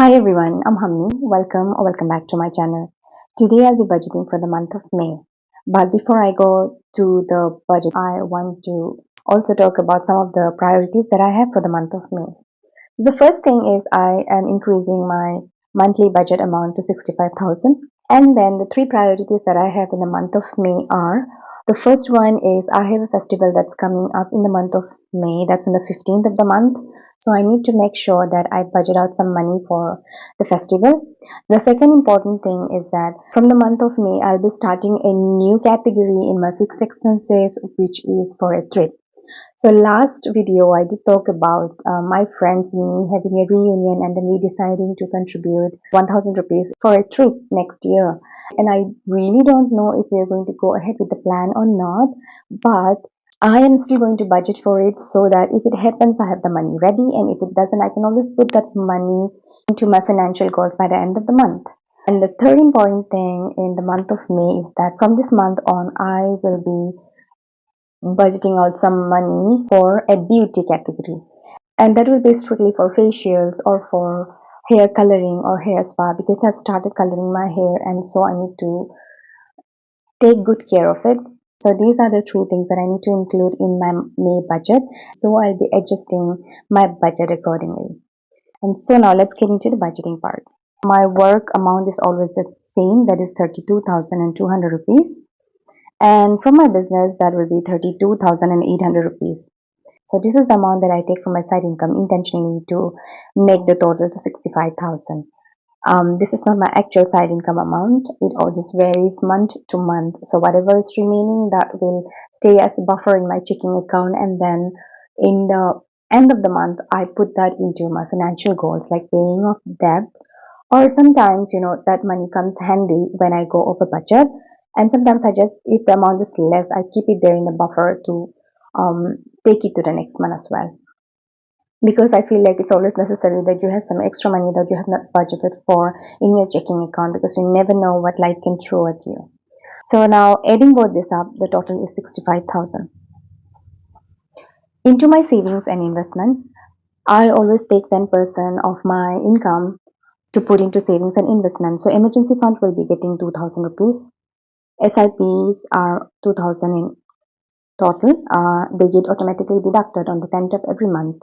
Hi everyone, I'm Hamni. Welcome or welcome back to my channel. Today I'll be budgeting for the month of May. But before I go to the budget, I want to also talk about some of the priorities that I have for the month of May. The first thing is I am increasing my monthly budget amount to 65,000. And then the three priorities that I have in the month of May are: the first one is I have a festival that's coming up in the month of May, that's on the 15th of the month. So I need to make sure that I budget out some money for the festival. The second important thing is that from the month of May, I'll be starting a new category in my fixed expenses, which is for a trip. So last video I did talk about my friends and me having a reunion and then we deciding to contribute 1000 rupees for a trip next year. And I really don't know if we are going to go ahead with the plan or not, but I am still going to budget for it so that if it happens I have the money ready, and if it doesn't I can always put that money into my financial goals by the end of the month. And the third important thing in the month of May is that from this month on I will be budgeting out some money for a beauty category, and that will be strictly for facials or for hair coloring or hair spa, because I've started coloring my hair and so I need to take good care of it. So these are the three things that I need to include in my May budget, so I'll be adjusting my budget accordingly. And so now let's get into the budgeting part. My work amount is always the same, that is 32,200 rupees, and from my business that will be 32,800 rupees. So this is the amount that I take from my side income intentionally to make the total to 65,000. This is not my actual side income amount. It always varies month to month. So whatever is remaining, that will stay as a buffer in my checking account, and then in the end of the month I put that into my financial goals like paying off debts, or sometimes that money comes handy when I go over budget, and sometimes I just, if the amount is less, I keep it there in the buffer to take it to the next month as well, because I feel like it's always necessary that you have some extra money that you have not budgeted for in your checking account, because you never know what life can throw at you. So now adding both this up, the total is 65,000. Into my savings and investment, I always take 10% of my income to put into savings and investment. So emergency fund will be getting 2,000 rupees. SIPs are 2,000 in total. They get automatically deducted on the 10th of every month.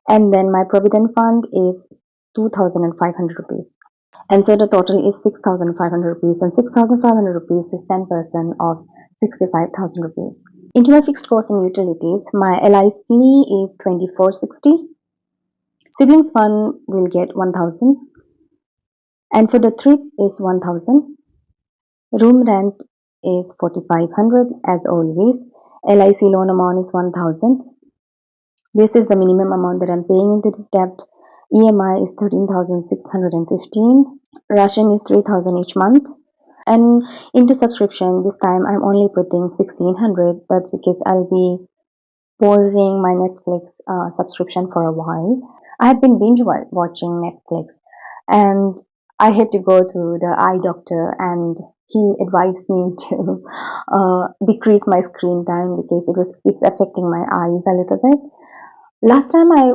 And then my provident fund is 2,500 rupees. And so the total is 6,500 rupees, and 6,500 rupees is 10% of 65,000 rupees. Into my fixed costs and utilities, my LIC is 2460. Siblings fund will get 1,000. And for the trip is 1,000. Room rent is 4,500 as always. LIC loan amount is 1,000. This is the minimum amount that I'm paying into this debt. EMI is 13,615. Ration is 3,000 each month. And into subscription, this time I'm only putting 1,600. That's because I'll be pausing my Netflix subscription for a while. I have been binge watching Netflix, and I had to go to the eye doctor, and he advised me to decrease my screen time because it's affecting my eyes a little bit. Last time I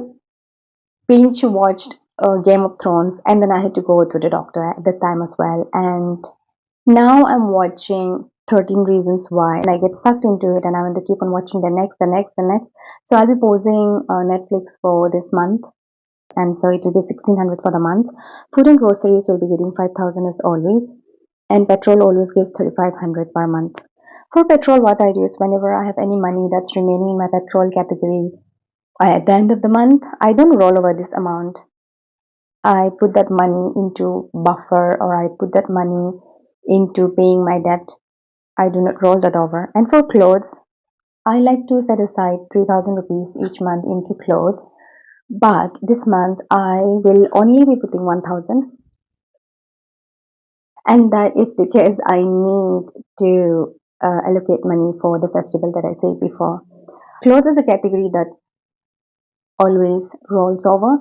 binge watched Game of Thrones, and then I had to go to the doctor at that time as well. And now I'm watching 13 Reasons Why, and I get sucked into it, and I want to keep on watching the next. So I'll be pausing Netflix for this month, and so it will be 1,600 for the month. Food and groceries will be getting 5,000 as always, and petrol always gets 3,500 per month. For petrol, what I do is whenever I have any money that's remaining in my petrol category, at the end of the month, I don't roll over this amount. I put that money into buffer, or I put that money into paying my debt. I do not roll that over. And for clothes, I like to set aside 3,000 rupees each month into clothes. But this month, I will only be putting 1,000. And that is because I need to allocate money for the festival that I said before. Clothes is a category that always rolls over.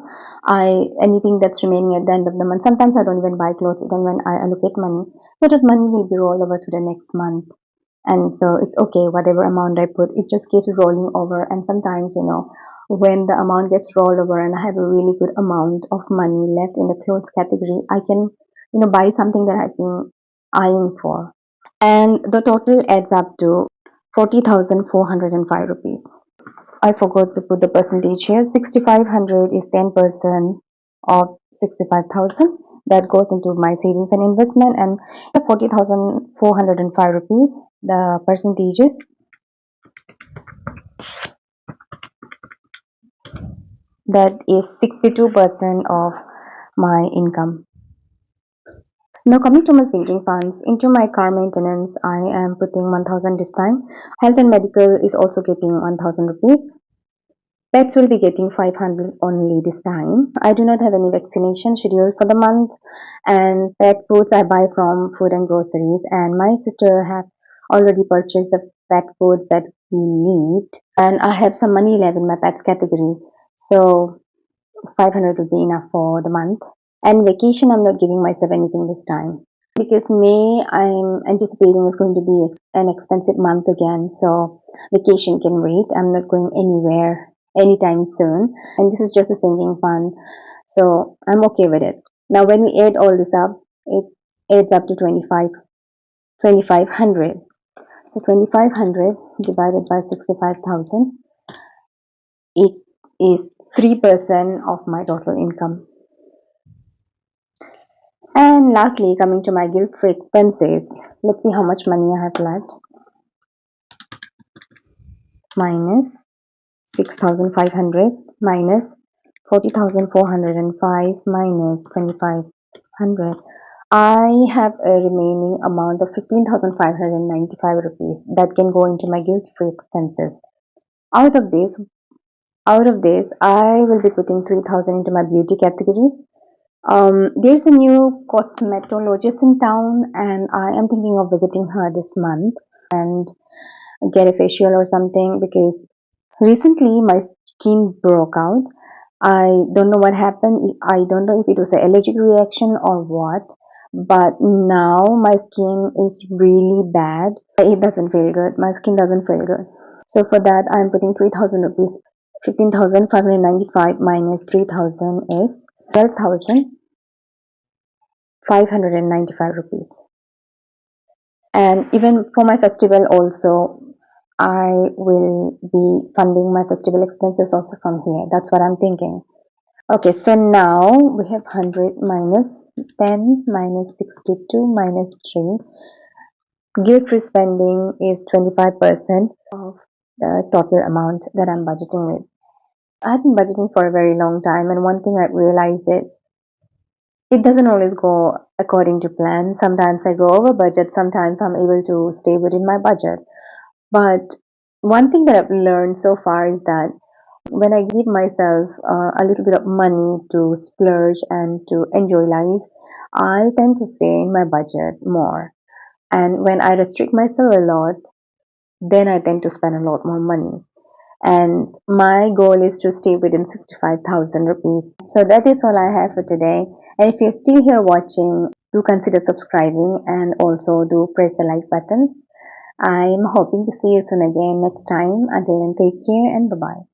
Anything that's remaining at the end of the month, sometimes I don't even buy clothes even when I allocate money, so that money will be rolled over to the next month. And so it's okay, whatever amount I put, it just keeps rolling over. And sometimes when the amount gets rolled over and I have a really good amount of money left in the clothes category, I can, buy something that I've been eyeing for. And the total adds up to 40,405 rupees. I forgot to put the percentage here. 6,500 is 10% of 65,000. That goes into my savings and investment, and 40,405 rupees, the percentages, that is 62% of my income. Now coming to my sinking funds, into my car maintenance, I am putting 1,000 this time. Health and medical is also getting 1,000 rupees. Pets will be getting 500 only this time. I do not have any vaccination scheduled for the month, and pet foods I buy from food and groceries, and my sister have already purchased the pet foods that we need, and I have some money left in my pets category, so 500 would be enough for the month. And vacation, I'm not giving myself anything this time because May I'm anticipating is going to be an expensive month again. So vacation can wait. I'm not going anywhere anytime soon. And this is just a sinking fund. So I'm okay with it. Now, when we add all this up, it adds up to 2,500. So 2,500 divided by 65,000, it is 3% of my total income. And lastly, coming to my guilt-free expenses, let's see how much money I have left. Minus 6,500 minus 40,405 minus 2,500. I have a remaining amount of 15,595 rupees that can go into my guilt-free expenses. Out of this, I will be putting 3,000 into my beauty category. There's a new cosmetologist in town, and I am thinking of visiting her this month and get a facial or something because recently my skin broke out. I don't know what happened. I don't know if it was an allergic reaction or what, but now my skin is really bad. It doesn't feel good. My skin doesn't feel good. So for that, I'm putting 3,000 rupees. 15,595 minus 3,000 is 12,595 rupees. And even for my festival also, I will be funding my festival expenses also from here. That's what I'm thinking. Okay, so now we have 100 minus 10 minus 62 minus 3. Guilt-free spending is 25% of the total amount that I'm budgeting with. I've been budgeting for a very long time, and one thing I've realized is it doesn't always go according to plan. Sometimes I go over budget, sometimes I'm able to stay within my budget. But one thing that I've learned so far is that when I give myself a little bit of money to splurge and to enjoy life, I tend to stay in my budget more. And when I restrict myself a lot, then I tend to spend a lot more money. And my goal is to stay within 65,000 rupees. So that is all I have for today. And if you're still here watching, do consider subscribing and also do press the like button. I'm hoping to see you soon again next time. Until then, take care and bye bye.